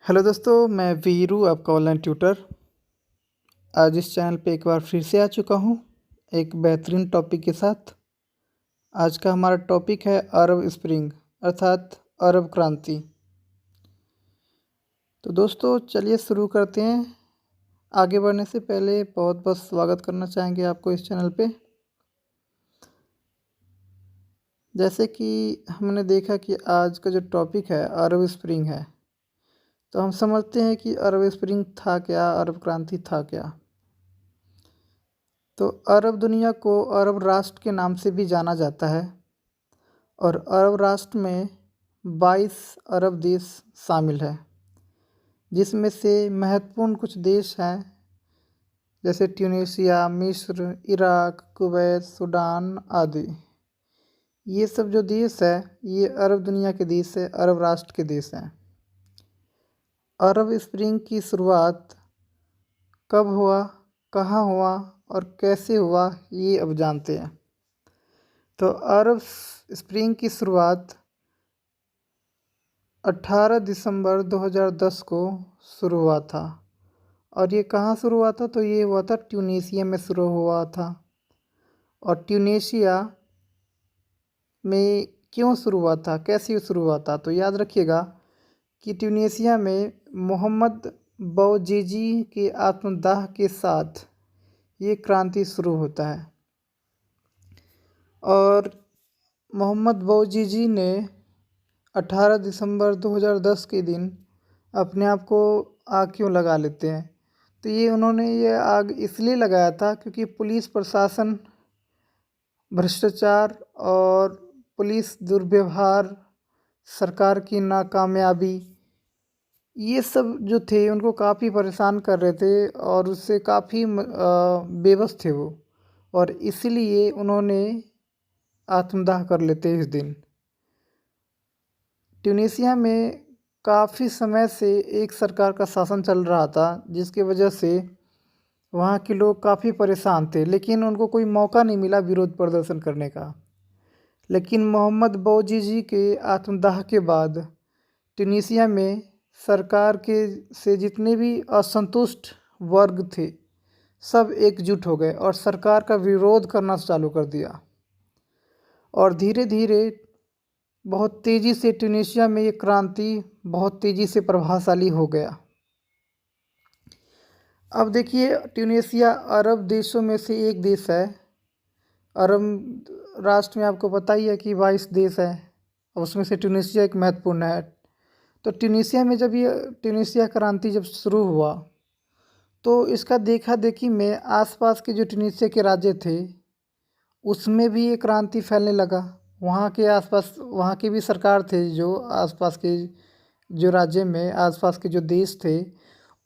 Hello दोस्तों, मैं वीरू आपका ऑनलाइन ट्यूटर। आज इस चैनल पे एक बार फिर से आ चुका हूँ एक बेहतरीन टॉपिक के साथ। आज का हमारा टॉपिक है अरब स्प्रिंग अर्थात अरब क्रांति। तो दोस्तों चलिए शुरू करते हैं। आगे बढ़ने से पहले बहुत बहुत स्वागत करना चाहेंगे आपको इस चैनल पे। जैसे कि हमने देखा कि आज का जो टॉपिक है अरब स्प्रिंग है, तो हम समझते हैं कि अरब स्प्रिंग था क्या, अरब क्रांति था क्या। तो अरब दुनिया को अरब राष्ट्र के नाम से भी जाना जाता है और अरब राष्ट्र में 22 अरब देश शामिल है, जिसमें से महत्वपूर्ण कुछ देश हैं जैसे ट्यूनीशिया, मिस्र, इराक, कुवैत, सूडान आदि। ये सब जो देश है ये अरब दुनिया के देश है, अरब राष्ट्र के देश हैं। अरब स्प्रिंग की शुरुआत कब हुआ, कहाँ हुआ और कैसे हुआ, ये अब जानते हैं। तो अरब स्प्रिंग की शुरुआत 18 दिसंबर 2010 को शुरू हुआ था। और ये कहाँ शुरू हुआ था? तो ये हुआ था ट्यूनीशिया में शुरू हुआ था। और ट्यूनीशिया में क्यों शुरू हुआ था, कैसे शुरू हुआ था? तो याद रखिएगा कि ट्यूनीशिया में मोहम्मद बौजीजी के आत्मदाह के साथ ये क्रांति शुरू होता है। और मोहम्मद बौजीजी ने 18 दिसंबर 2010 के दिन अपने आप को आग क्यों लगा लेते हैं? तो उन्होंने ये आग इसलिए लगाया था क्योंकि पुलिस प्रशासन, भ्रष्टाचार और पुलिस दुर्व्यवहार, सरकार की नाकामयाबी, ये सब जो थे उनको काफ़ी परेशान कर रहे थे और उससे काफ़ी बेबस थे वो। और इसीलिए उन्होंने आत्मदाह कर लेते इस दिन। ट्यूनीशिया में काफ़ी समय से एक सरकार का शासन चल रहा था, जिसकी वजह से वहाँ के लोग काफ़ी परेशान थे, लेकिन उनको कोई मौका नहीं मिला विरोध प्रदर्शन करने का। लेकिन मोहम्मद बौजीजी के आत्मदाह के बाद ट्यूनीशिया में सरकार के से जितने भी असंतुष्ट वर्ग थे सब एकजुट हो गए और सरकार का विरोध करना चालू कर दिया। और धीरे धीरे बहुत तेज़ी से ट्यूनीशिया में ये क्रांति बहुत तेज़ी से प्रभावशाली हो गया। अब देखिए, ट्यूनीशिया अरब देशों में से एक देश है। अरब राष्ट्र में आपको पता ही है कि 22 देश है, उसमें से ट्यूनीशिया एक महत्वपूर्ण है। तो ट्यूनीशिया में जब ये ट्यूनीशिया क्रांति जब शुरू हुआ तो इसका देखा देखी में आसपास के जो ट्यूनीशिया के राज्य थे उसमें भी ये क्रांति फैलने लगा। वहाँ के आसपास, वहाँ के भी सरकार थे, जो आसपास के जो राज्य में आसपास के जो देश थे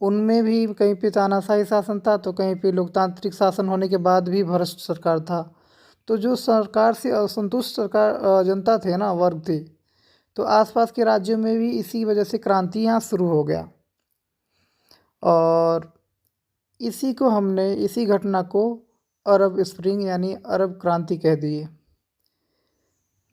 उनमें भी कहीं पे तानाशाही शासन था तो कहीं पे लोकतांत्रिक शासन होने के बाद भी भ्रष्ट सरकार था। तो जो सरकार से असंतुष्ट सरकार जनता थे ना, वर्ग थे, तो आसपास के राज्यों में भी इसी वजह से क्रांति यहाँ शुरू हो गया। और इसी घटना को अरब स्प्रिंग यानी अरब क्रांति कह दिए।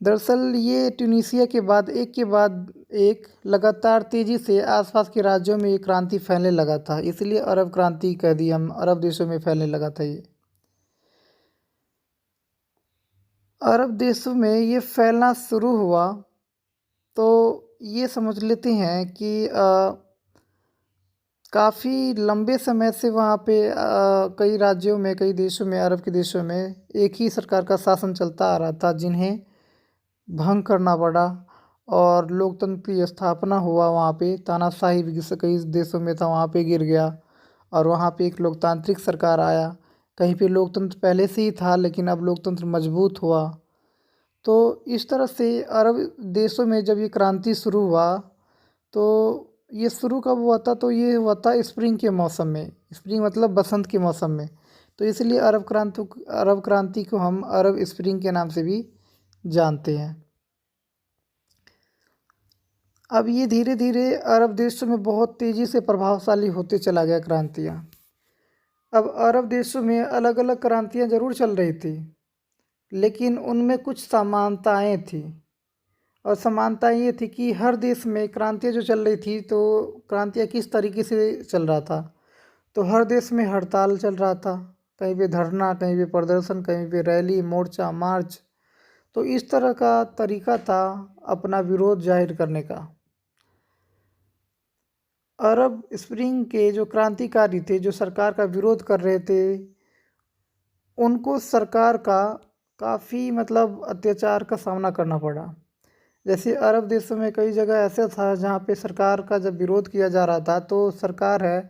दरअसल ये ट्यूनीशिया के बाद एक लगातार तेज़ी से आसपास के राज्यों में ये क्रांति फैलने लगा था, इसलिए अरब क्रांति कह दी हम, अरब देशों में फैलने लगा था ये। अरब देशों में ये फैलना शुरू हुआ तो ये समझ लेते हैं कि काफ़ी लंबे समय से वहाँ पे कई राज्यों में, कई देशों में, अरब के देशों में एक ही सरकार का शासन चलता आ रहा था, जिन्हें भंग करना पड़ा और लोकतंत्र की स्थापना हुआ। वहाँ पे तानाशाही भी कई देशों में था, वहाँ पे गिर गया और वहाँ पे एक लोकतांत्रिक सरकार आया। कहीं पे लोकतंत्र पहले से ही था लेकिन अब लोकतंत्र मजबूत हुआ। तो इस तरह से अरब देशों में जब ये क्रांति शुरू हुआ तो ये शुरू कब हुआ था? तो ये हुआ था स्प्रिंग के मौसम में। स्प्रिंग मतलब बसंत के मौसम में। तो इसलिए अरब क्रांति को हम अरब स्प्रिंग के नाम से भी जानते हैं। अब ये धीरे धीरे अरब देशों में बहुत तेज़ी से प्रभावशाली होते चला गया क्रांतियाँ। अब अरब देशों में अलग अलग क्रांतियाँ ज़रूर चल रही थी, लेकिन उनमें कुछ समानताएं थी और समानता ये थी कि हर देश में क्रांतियाँ जो चल रही थी तो क्रांतियाँ किस तरीके से चल रहा था। तो हर देश में हड़ताल चल रहा था, कहीं पे धरना, कहीं पे प्रदर्शन, कहीं पे रैली, मोर्चा, मार्च। तो इस तरह का तरीका था अपना विरोध जाहिर करने का। अरब स्प्रिंग के जो क्रांतिकारी थे, जो सरकार का विरोध कर रहे थे, उनको सरकार का काफ़ी मतलब अत्याचार का सामना करना पड़ा। जैसे अरब देशों में कई जगह ऐसा था जहाँ पे सरकार का जब विरोध किया जा रहा था तो सरकार है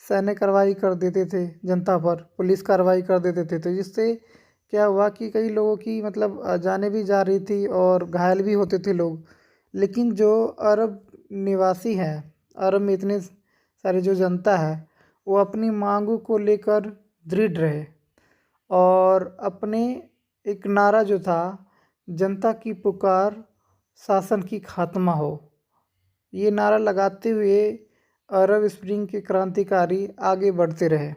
सैन्य कार्रवाई कर देते थे जनता पर, पुलिस कार्रवाई कर देते थे। तो जिससे क्या हुआ कि कई लोगों की मतलब जानें भी जा रही थी और घायल भी होते थे लोग। लेकिन जो अरब निवासी हैं, अरब में इतने सारी जो जनता है, वो अपनी मांगों को लेकर दृढ़ रहे और अपने एक नारा जो था, जनता की पुकार शासन की खात्मा हो, ये नारा लगाते हुए अरब स्प्रिंग के क्रांतिकारी आगे बढ़ते रहे।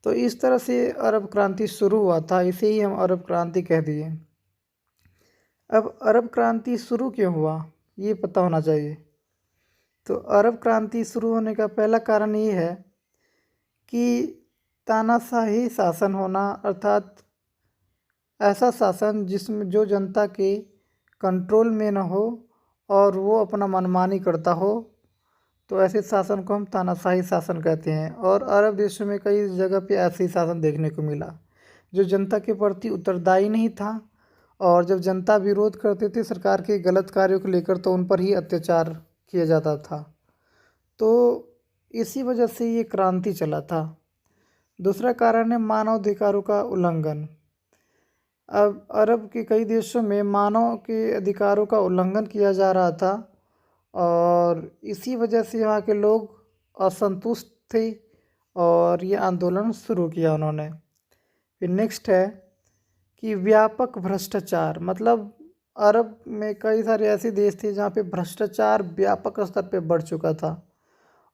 तो इस तरह से अरब क्रांति शुरू हुआ था, इसे ही हम अरब क्रांति कह दिए। अब अरब क्रांति शुरू क्यों हुआ, ये पता होना चाहिए। तो अरब क्रांति शुरू होने का पहला कारण ये है कि तानाशाही शासन होना, अर्थात ऐसा शासन जिसमें जो जनता के कंट्रोल में न हो और वो अपना मनमानी करता हो, तो ऐसे शासन को हम तानाशाही शासन कहते हैं। और अरब देशों में कई जगह पे ऐसे ही शासन देखने को मिला जो जनता के प्रति उत्तरदायी नहीं था, और जब जनता विरोध करते थे सरकार के गलत कार्यों को लेकर तो उन पर ही अत्याचार किया जाता था। तो इसी वजह से ये क्रांति चला था। दूसरा कारण है मानवाधिकारों का उल्लंघन। अब अरब के कई देशों में मानव के अधिकारों का उल्लंघन किया जा रहा था और इसी वजह से यहाँ के लोग असंतुष्ट थे और ये आंदोलन शुरू किया उन्होंने। फिर नेक्स्ट है कि व्यापक भ्रष्टाचार, मतलब अरब में कई सारे ऐसे देश थे जहाँ पे भ्रष्टाचार व्यापक स्तर पे बढ़ चुका था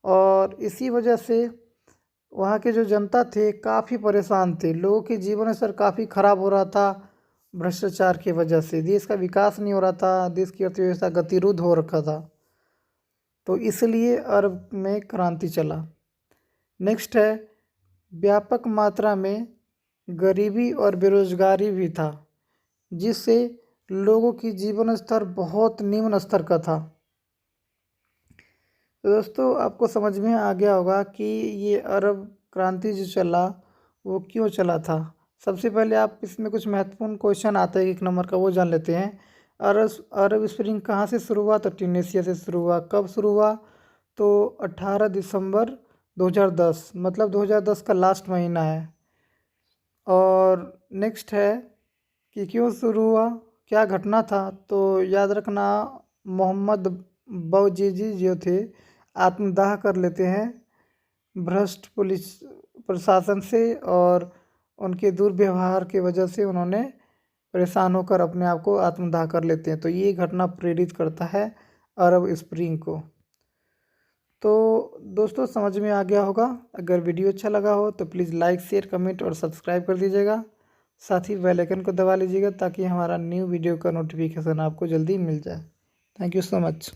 और इसी वजह से वहाँ के जो जनता थे काफ़ी परेशान थे, लोगों के जीवन स्तर काफ़ी ख़राब हो रहा था। भ्रष्टाचार की वजह से देश का विकास नहीं हो रहा था, देश की अर्थव्यवस्था गतिरोध हो रखा था। तो इसलिए अरब में क्रांति चला। नेक्स्ट है व्यापक मात्रा में गरीबी और बेरोजगारी भी था, जिससे लोगों की जीवन स्तर बहुत निम्न स्तर का था। तो दोस्तों आपको समझ में आ गया होगा कि ये अरब क्रांति जो चला वो क्यों चला था। सबसे पहले आप इसमें कुछ महत्वपूर्ण क्वेश्चन आता है 1 नंबर का, वो जान लेते हैं। अरब स्प्रिंग कहाँ से शुरू हुआ, तो ट्यूनीशिया से शुरू हुआ। कब शुरू हुआ, तो 18 दिसंबर 2010, मतलब 2010 का लास्ट महीना है। और नेक्स्ट है कि क्यों शुरू हुआ, क्या घटना था, तो याद रखना मोहम्मद बौजीजी जो थे आत्मदाह कर लेते हैं भ्रष्ट पुलिस प्रशासन से और उनके दुर्व्यवहार की वजह से उन्होंने परेशान होकर अपने आप को आत्मदाह कर लेते हैं। तो ये घटना प्रेरित करता है अरब स्प्रिंग को। तो दोस्तों समझ में आ गया होगा। अगर वीडियो अच्छा लगा हो तो प्लीज़ लाइक, शेयर, कमेंट और सब्सक्राइब कर दीजिएगा। साथ ही बेल आइकन को दबा लीजिएगा ताकि हमारा न्यू वीडियो का नोटिफिकेशन आपको जल्दी मिल जाए। Thank you so much.